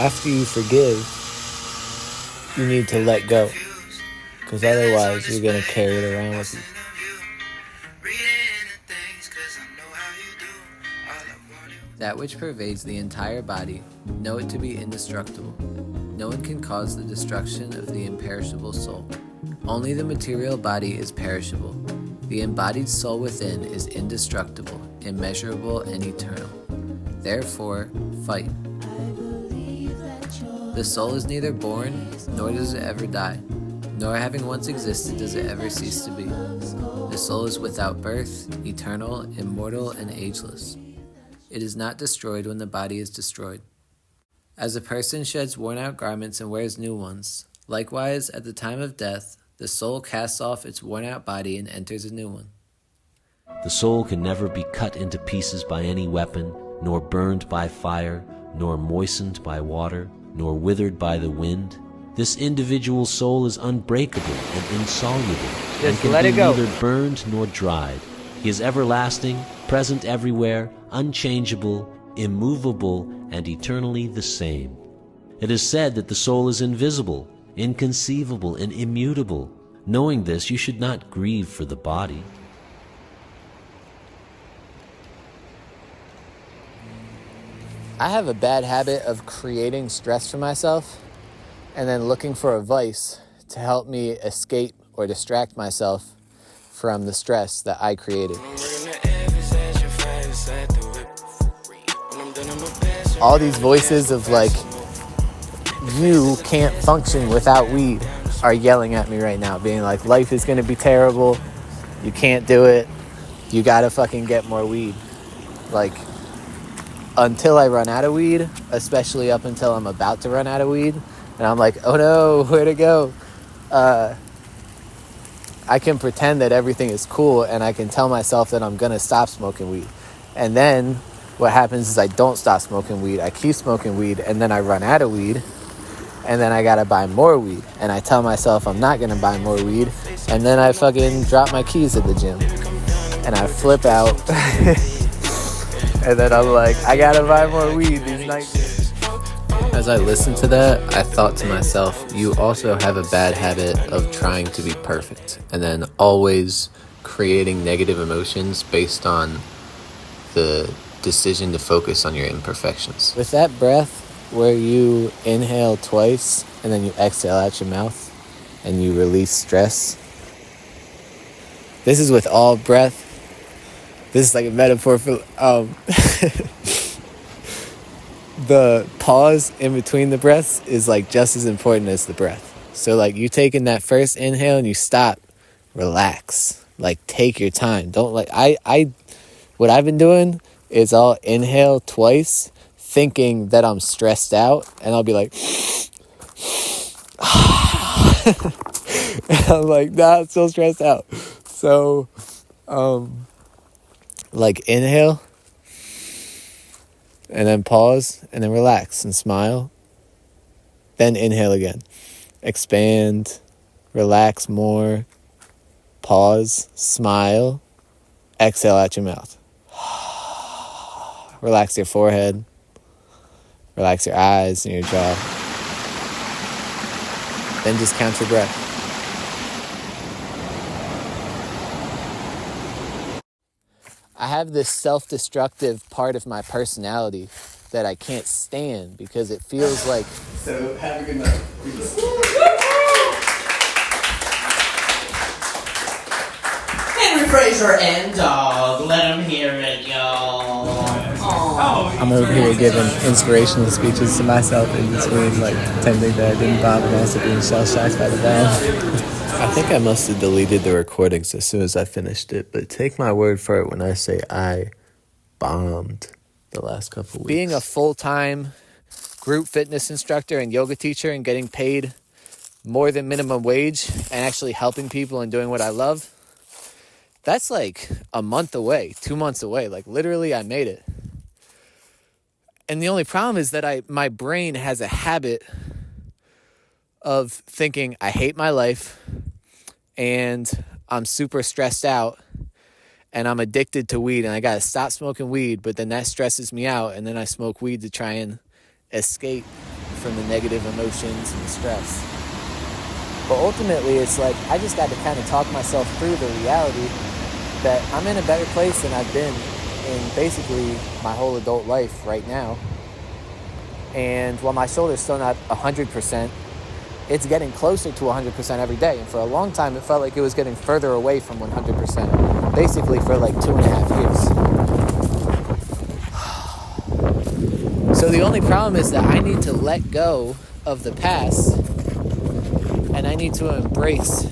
after you forgive, you need to let go. Because otherwise, you're going to carry it around with you. That which pervades the entire body, know it to be indestructible. No one can cause the destruction of the imperishable soul. Only the material body is perishable. The embodied soul within is indestructible, immeasurable, and eternal. Therefore, fight. The soul is neither born, nor does it ever die, nor having once existed does it ever cease to be. The soul is without birth, eternal, immortal, and ageless. It is not destroyed when the body is destroyed. As a person sheds worn-out garments and wears new ones, likewise, at the time of death, the soul casts off its worn-out body and enters a new one. The soul can never be cut into pieces by any weapon, nor burned by fire, nor moistened by water, nor withered by the wind. This individual soul is unbreakable and insoluble, and can be neither burned nor dried. He is everlasting, present everywhere, unchangeable, immovable, and eternally the same. It is said that the soul is invisible, inconceivable, and immutable. Knowing this, you should not grieve for the body. I have a bad habit of creating stress for myself and then looking for a vice to help me escape or distract myself from the stress that I created. All these voices of like, you can't function without weed are yelling at me right now, being like, life is going to be terrible. You can't do it. You got to fucking get more weed. Like, until I run out of weed, especially up until I'm about to run out of weed, and I'm like, oh no, where'd it go? I can pretend that everything is cool, and I can tell myself that I'm going to stop smoking weed. And then what happens is I don't stop smoking weed. I keep smoking weed, and then I run out of weed, and then I got to buy more weed. And I tell myself I'm not going to buy more weed, and then I fucking drop my keys at the gym, and I flip out. And then I'm like, I got to buy more weed these nights. As I listened to that, I thought to myself, you also have a bad habit of trying to be perfect and then always creating negative emotions based on the decision to focus on your imperfections. With that breath where you inhale twice and then you exhale out your mouth and you release stress, this is with all breath. This is like a metaphor for the pause in between the breaths is like just as important as the breath. So like you taking that first inhale and you stop, relax, like take your time. Don't like, what I've been doing is I'll inhale twice thinking that I'm stressed out, and I'll be like, and I'm like, nah, I'm still stressed out. So, like inhale and then pause and then relax and smile, then inhale again, expand, relax more, pause, smile, exhale out your mouth, relax your forehead, relax your eyes and your jaw, then just count your breath. I have this self-destructive part of my personality that I can't stand because it feels like... So, have a good night. Henry Fraser and Dog. Let him hear it, y'all. I'm over here giving inspirational speeches to myself in between, like, pretending that I didn't bomb and also being shell-shocked by the bomb. I think I must have deleted the recordings as soon as I finished it, but take my word for it when I say I bombed the last couple weeks. Being a full-time group fitness instructor and yoga teacher and getting paid more than minimum wage and actually helping people and doing what I love, that's like a month away, 2 months away. Like literally I made it. And the only problem is that my brain has a habit of thinking I hate my life and I'm super stressed out and I'm addicted to weed and I gotta stop smoking weed, but then that stresses me out and then I smoke weed to try and escape from the negative emotions and the stress. But ultimately, it's like I just got to kind of talk myself through the reality that I'm in a better place than I've been in basically my whole adult life right now. And while my shoulder's still not 100%, it's getting closer to 100% every day. And for a long time, it felt like it was getting further away from 100%, basically for like 2.5 years. So the only problem is that I need to let go of the past, and I need to embrace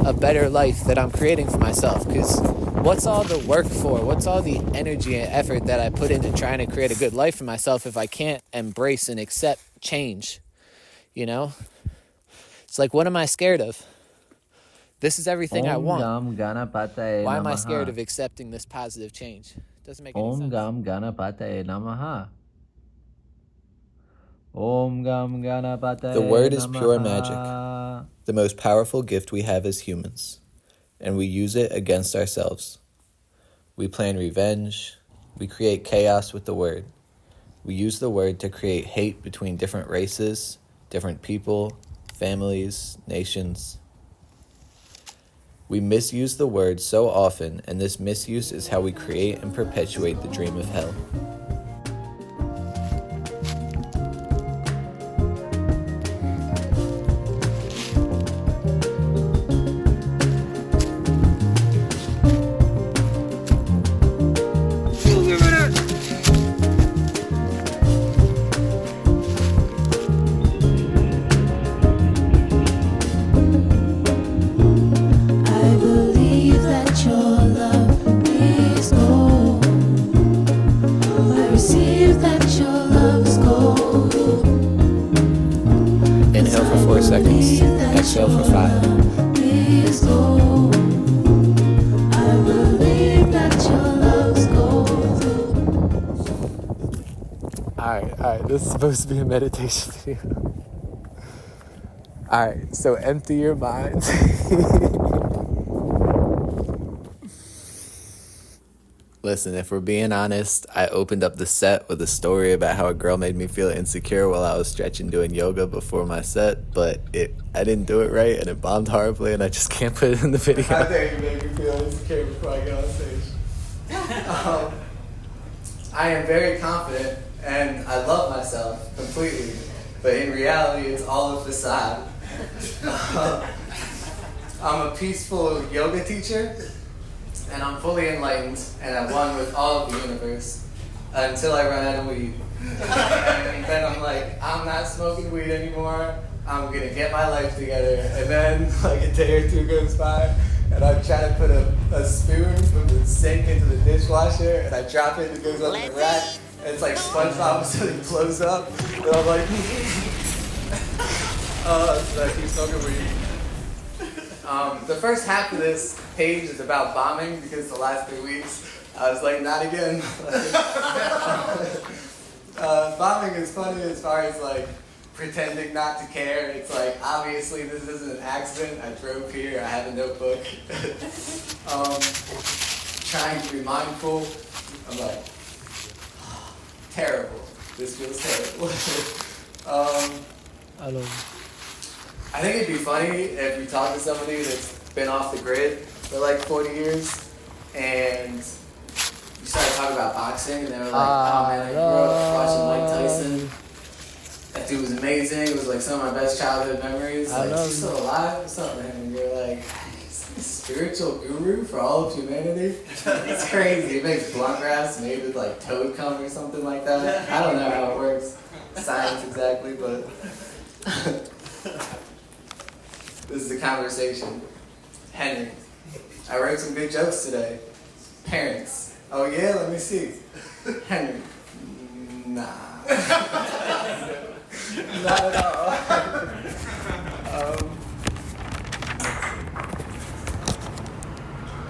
a better life that I'm creating for myself. Because what's all the work for? What's all the energy and effort that I put into trying to create a good life for myself if I can't embrace and accept change? You know? It's like, what am I scared of? This is everything I want. Why am I scared of accepting this positive change? Doesn't make any sense. Om Ganapataye Namaha. Om Gam Ganapataye. The word is pure magic, the most powerful gift we have as humans, and we use it against ourselves. We plan revenge, we create chaos with the word. We use the word to create hate between different races, different people, families, nations. We misuse the word so often, and this misuse is how we create and perpetuate the dream of hell. Inhale for 4 seconds, exhale for 5. Alright, this is supposed to be a meditation video. Alright, so empty your mind. Listen, if we're being honest, I opened up the set with a story about how a girl made me feel insecure while I was stretching doing yoga before my set, but I didn't do it right and it bombed horribly and I just can't put it in the video. How dare you make me feel insecure before I get on stage? I am very confident and I love myself completely, but in reality it's all a facade. I'm a peaceful yoga teacher, and I'm fully enlightened and at one with all of the universe until I run out of weed. And then I'm like, I'm not smoking weed anymore. I'm gonna get my life together. And then like a day or two goes by and I try to put a spoon from the sink into the dishwasher and I drop it and it goes up in the rack. And it's like SpongeBob, so it blows up. And I'm like, so I keep smoking weed. The first half of this page is about bombing because the last 3 weeks I was like, not again. Bombing is funny as far as like pretending not to care. It's like, obviously this isn't an accident. I drove here, I have a notebook. Trying to be mindful. I'm like, terrible. This feels terrible. I think it'd be funny if you talk to somebody that's been off the grid for like 40 years and you started talking about boxing and they were like, oh man, I grew up watching Mike Tyson. That dude was amazing. It was like some of my best childhood memories. Like, is he still alive or something? And you're like, he's a spiritual guru for all of humanity. It's crazy. He makes blunt wraps made with like toad cum or something like that. I don't know how it works, science exactly, but this is the conversation. Henry, I wrote some good jokes today. Parents, oh yeah, let me see. Henry, nah. Not at all.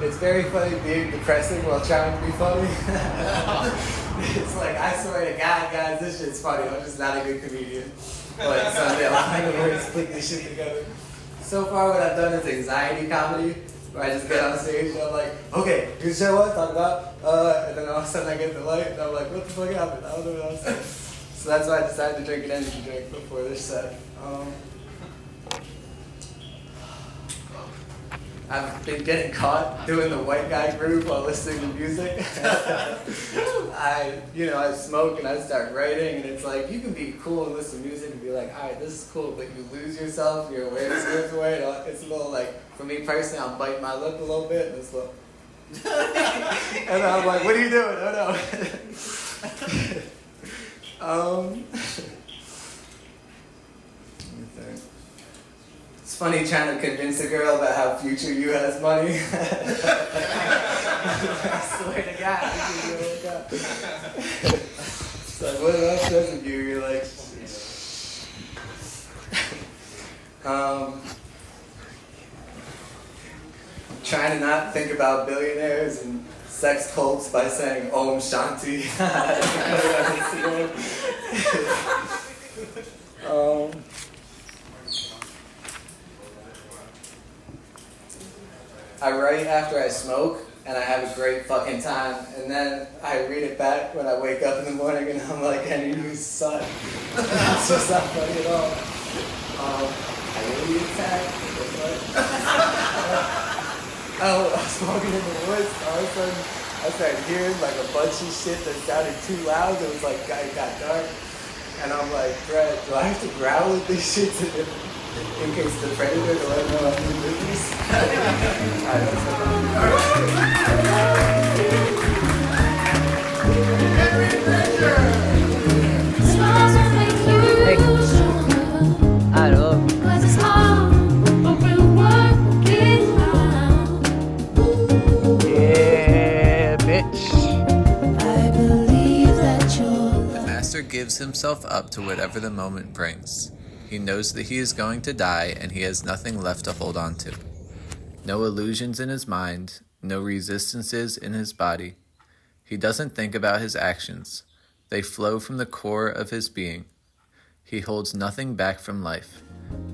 It's very funny being depressing while trying to be funny. It's like, I swear to God, guys, this shit's funny. I'm just not a good comedian. But someday I'll find a way to put this shit together. So far what I've done is anxiety comedy, where I just get on stage and I'm like, okay, here's the show what, talk about, and then all of a sudden I get the light and I'm like, what the fuck happened? I don't know what I was saying. So that's why I decided to drink an energy drink before this set. I've been getting caught doing the white guy groove while listening to music. I smoke and I start writing, and it's like, you can be cool and listen to music and be like, all right, this is cool, but you lose yourself, your awareness goes away. It's a little like, for me personally, I'm biting my lip a little bit, and it's like, and I'm like, what are you doing? Oh no. Let me think. It's funny trying to convince a girl about how future you has money. I swear to God. It's like, what else doesn't you? You're like, trying to not think about billionaires and sex cults by saying Om Shanti. I write after I smoke, and I have a great fucking time, and then I read it back when I wake up in the morning, and I'm like, Henry, you suck. It's just not funny at all. I really attack. I was walking in the woods, all of a sudden, I started hearing like a bunch of shit that sounded too loud. It was like, it got dark, and I'm like, Brad, do I have to growl at these shits in case the predator will let me know I'm in business? I love you. Yeah, bitch. The master gives himself up to whatever the moment brings. He knows that he is going to die, and he has nothing left to hold on to. No illusions in his mind, no resistances in his body. He doesn't think about his actions. They flow from the core of his being. He holds nothing back from life.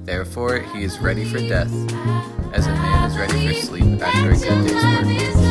Therefore, he is ready for death, as a man is ready for sleep after a good day's work.